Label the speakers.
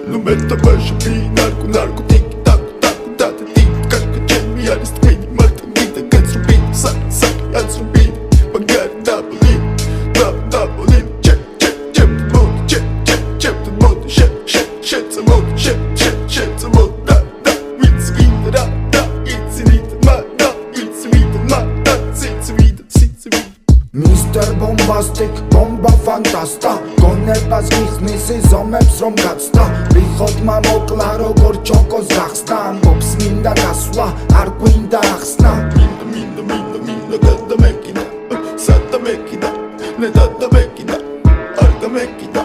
Speaker 1: Nu meta başı bir narko tik tak tak tak tik tak Cemi arist beni marta gida gets rubin sak yaz rubin Bagar double check the mode shit the mode da it's wieder da it's wieder
Speaker 2: Mr. Bombastic, bomba fantasta გონებას გიხსნის ზომებს რომ გაცდა რიხოდმა მოკლა როგორ ჩოკოს გახსნა ამბობს მინდა გასვლა არ გვინდა ახსნა
Speaker 1: Minda gadda mekina Sadda mekina Ne dadda mekina Arda mekina